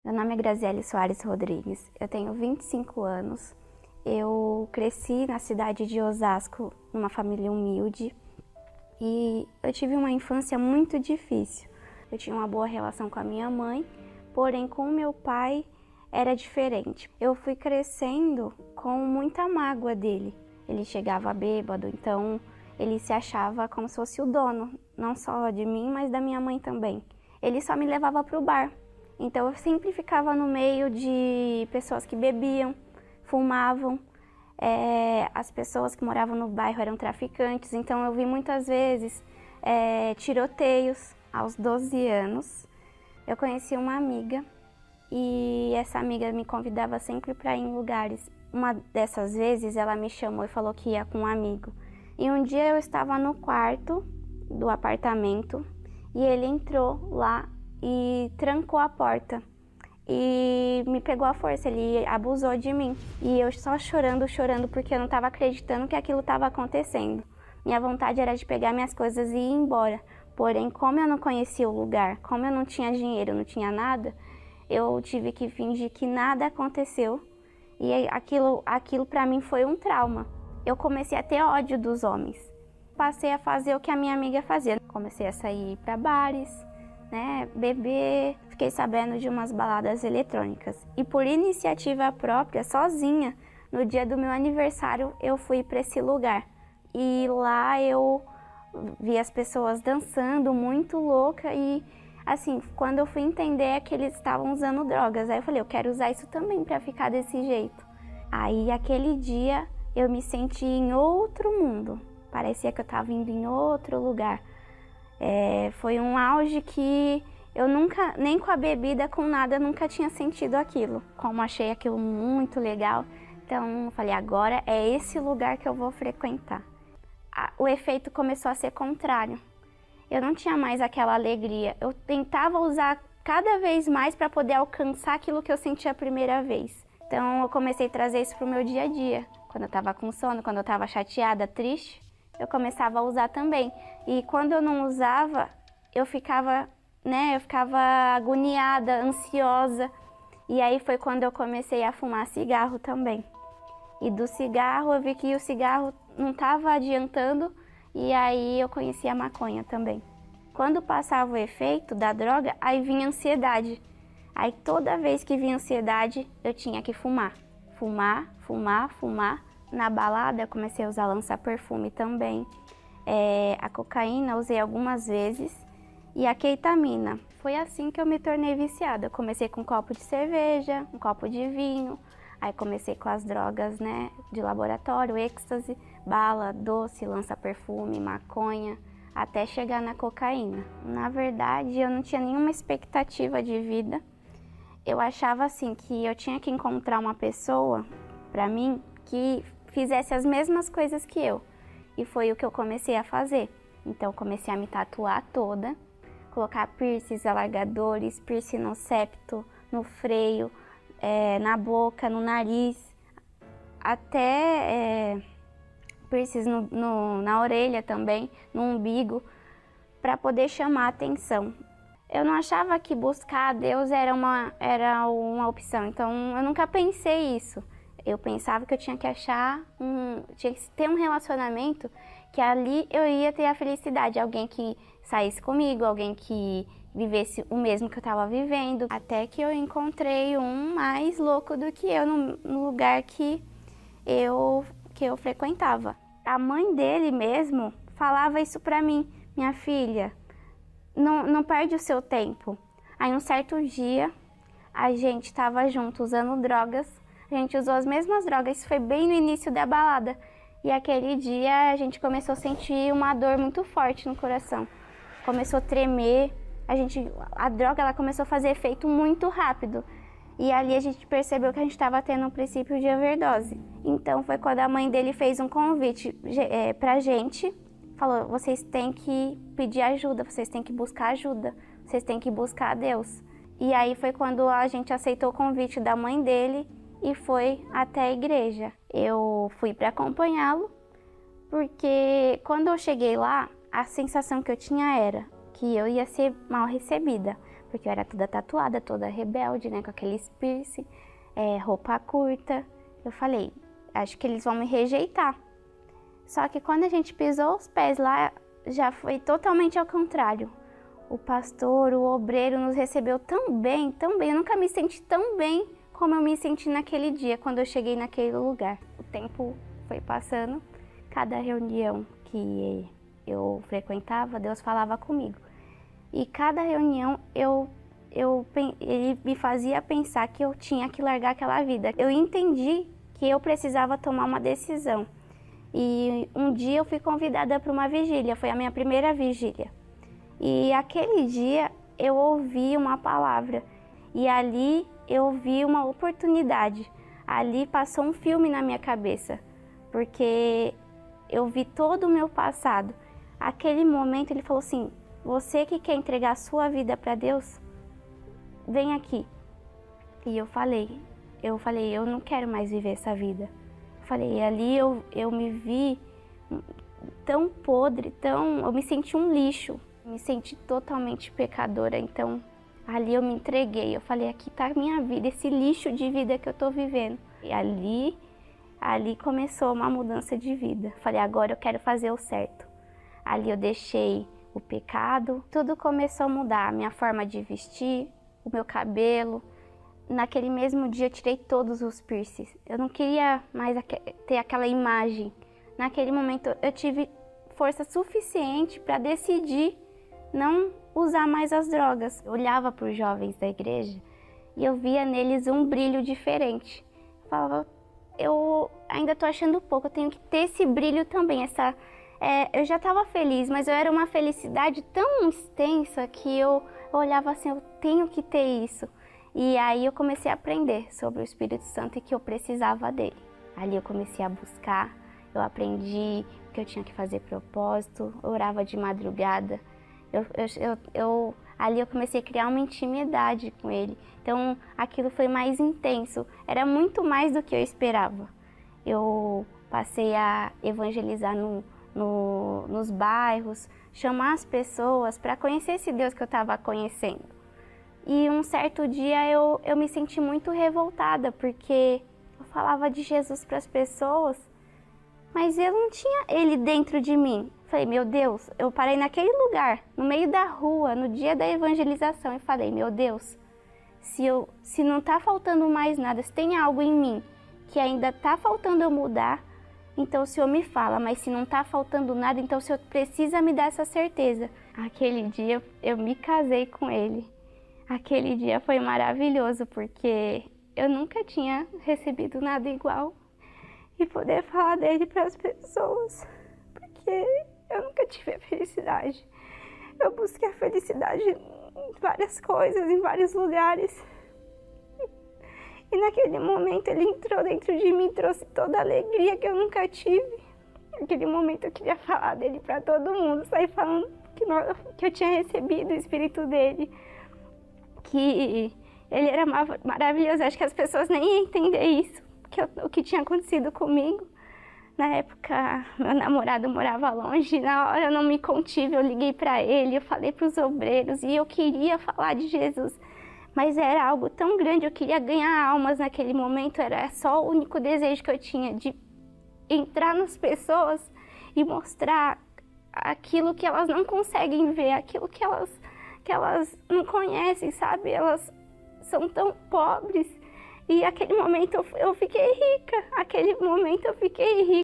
Meu nome é Graziele Soares Rodrigues, eu tenho 25 anos, eu cresci na cidade de Osasco, numa família humilde, e eu tive uma infância muito difícil. Eu tinha uma boa relação com a minha mãe, porém com o meu pai era diferente. Eu fui crescendo com muita mágoa dele. Ele chegava bêbado, então ele se achava como se fosse o dono, não só de mim, mas da minha mãe também. Ele só me levava para o bar. Então eu sempre ficava no meio de pessoas que bebiam, fumavam. As pessoas que moravam no bairro eram traficantes, então eu vi muitas vezes tiroteios. Aos 12 anos, eu conheci uma amiga e essa amiga me convidava sempre para ir em lugares. Uma dessas vezes ela me chamou e falou que ia com um amigo. E um dia eu estava no quarto do apartamento e ele entrou lá e trancou a porta e me pegou à força, ele abusou de mim. E eu só chorando porque eu não estava acreditando que aquilo estava acontecendo. Minha vontade era de pegar minhas coisas e ir embora. Porém, como eu não conhecia o lugar, como eu não tinha dinheiro, não tinha nada, eu tive que fingir que nada aconteceu. E aquilo para mim foi um trauma. Eu comecei a ter ódio dos homens. Passei a fazer o que a minha amiga fazia. Comecei a sair para bares, beber. Fiquei sabendo de umas baladas eletrônicas. E por iniciativa própria, sozinha, no dia do meu aniversário, eu fui para esse lugar. E lá eu vi as pessoas dançando, muito louca, e assim, quando eu fui entender é que eles estavam usando drogas. Aí eu falei, eu quero usar isso também para ficar desse jeito. Aí aquele dia eu me senti em outro mundo, parecia que eu estava indo em outro lugar. Foi um auge que eu nunca, nem com a bebida, com nada, nunca tinha sentido aquilo. Como achei aquilo muito legal, então eu falei, agora é esse lugar que eu vou frequentar. O efeito começou a ser contrário. Eu não tinha mais aquela alegria. Eu tentava usar cada vez mais para poder alcançar aquilo que eu senti a primeira vez. Então eu comecei a trazer isso para o meu dia a dia. Quando eu estava com sono, quando eu estava chateada, triste, eu começava a usar também. E quando eu não usava, eu ficava agoniada, ansiosa. E aí foi quando eu comecei a fumar cigarro também. E do cigarro eu vi que o cigarro não estava adiantando, e aí eu conheci a maconha também. Quando passava o efeito da droga, aí vinha ansiedade. Aí toda vez que vinha ansiedade, eu tinha que fumar. Fumar. Na balada eu comecei a usar lança-perfume também. A cocaína eu usei algumas vezes. E a ketamina. Foi assim que eu me tornei viciada. Eu comecei com um copo de cerveja, um copo de vinho. Aí comecei com as drogas, de laboratório, êxtase, bala, doce, lança-perfume, maconha, até chegar na cocaína. Na verdade, eu não tinha nenhuma expectativa de vida. Eu achava assim que eu tinha que encontrar uma pessoa, para mim, que fizesse as mesmas coisas que eu. E foi o que eu comecei a fazer. Então, comecei a me tatuar toda, colocar piercings, alargadores, piercing no septo, no freio, na boca, no nariz, até piercings na orelha também, no umbigo, para poder chamar a atenção. Eu não achava que buscar a Deus era uma opção, então eu nunca pensei isso. Eu pensava que eu tinha que tinha que ter um relacionamento que ali eu ia ter a felicidade, alguém que saísse comigo, alguém que vivesse o mesmo que eu estava vivendo, até que eu encontrei um mais louco do que eu no lugar que eu frequentava. A mãe dele mesmo falava isso pra mim, minha filha, não perde o seu tempo. Aí um certo dia a gente estava junto usando drogas, a gente usou as mesmas drogas, isso foi bem no início da balada. E aquele dia a gente começou a sentir uma dor muito forte no coração, começou a tremer. A droga ela começou a fazer efeito muito rápido. E ali a gente percebeu que a gente estava tendo um princípio de overdose. Então foi quando a mãe dele fez um convite pra gente. Falou, vocês têm que pedir ajuda, vocês têm que buscar ajuda, vocês têm que buscar a Deus. E aí foi quando a gente aceitou o convite da mãe dele e foi até a igreja. Eu fui para acompanhá-lo, porque quando eu cheguei lá, a sensação que eu tinha era que eu ia ser mal recebida, porque eu era toda tatuada, toda rebelde, né, com aqueles piercing, roupa curta. Eu falei, acho que eles vão me rejeitar. Só que quando a gente pisou os pés lá, já foi totalmente ao contrário. O pastor, o obreiro nos recebeu tão bem, tão bem. Eu nunca me senti tão bem como eu me senti naquele dia, quando eu cheguei naquele lugar. O tempo foi passando, cada reunião que eu frequentava, Deus falava comigo. E cada reunião ele me fazia pensar que eu tinha que largar aquela vida. Eu entendi que eu precisava tomar uma decisão. E um dia eu fui convidada para uma vigília, foi a minha primeira vigília. E aquele dia eu ouvi uma palavra e ali eu vi uma oportunidade. Ali passou um filme na minha cabeça, porque eu vi todo o meu passado. Aquele momento ele falou assim, você que quer entregar a sua vida para Deus, vem aqui. E eu falei, eu não quero mais viver essa vida. Falei, ali eu me vi tão podre, eu me senti um lixo, me senti totalmente pecadora, então ali eu me entreguei, eu falei, aqui tá a minha vida, esse lixo de vida que eu tô vivendo. E ali começou uma mudança de vida, falei, agora eu quero fazer o certo. Ali eu deixei o pecado, tudo começou a mudar, a minha forma de vestir, o meu cabelo. Naquele mesmo dia eu tirei todos os piercings. Eu não queria mais ter aquela imagem. Naquele momento eu tive força suficiente para decidir não usar mais as drogas. Eu olhava para os jovens da igreja e eu via neles um brilho diferente. Eu falava, eu ainda estou achando pouco, eu tenho que ter esse brilho também. Eu já estava feliz, mas eu era uma felicidade tão extensa que eu olhava assim, eu tenho que ter isso. E aí eu comecei a aprender sobre o Espírito Santo e que eu precisava dele. Ali eu comecei a buscar, eu aprendi que eu tinha que fazer propósito, eu orava de madrugada. Ali eu comecei a criar uma intimidade com ele. Então aquilo foi mais intenso, era muito mais do que eu esperava. Eu passei a evangelizar nos bairros, chamar as pessoas para conhecer esse Deus que eu estava conhecendo. E um certo dia eu me senti muito revoltada, porque eu falava de Jesus para as pessoas, mas eu não tinha ele dentro de mim. Falei, meu Deus, eu parei naquele lugar, no meio da rua, no dia da evangelização, e falei, meu Deus, se não está faltando mais nada, se tem algo em mim que ainda está faltando eu mudar, então o Senhor me fala, mas se não está faltando nada, então o Senhor precisa me dar essa certeza. Aquele dia eu me casei com ele. Aquele dia foi maravilhoso, porque eu nunca tinha recebido nada igual. E poder falar dele para as pessoas, porque eu nunca tive a felicidade. Eu busquei a felicidade em várias coisas, em vários lugares. E naquele momento ele entrou dentro de mim e trouxe toda a alegria que eu nunca tive. Naquele momento eu queria falar dele para todo mundo, sair falando que eu tinha recebido o Espírito dele, que ele era maravilhoso. Acho que as pessoas nem iam entender isso, o que tinha acontecido comigo. Na época, meu namorado morava longe, na hora eu não me contive, eu liguei para ele, eu falei para os obreiros e eu queria falar de Jesus. Mas era algo tão grande, eu queria ganhar almas naquele momento, era só o único desejo que eu tinha, de entrar nas pessoas e mostrar aquilo que elas não conseguem ver, aquilo que elas não conhecem, sabe? Elas são tão pobres. E aquele momento eu fiquei rica,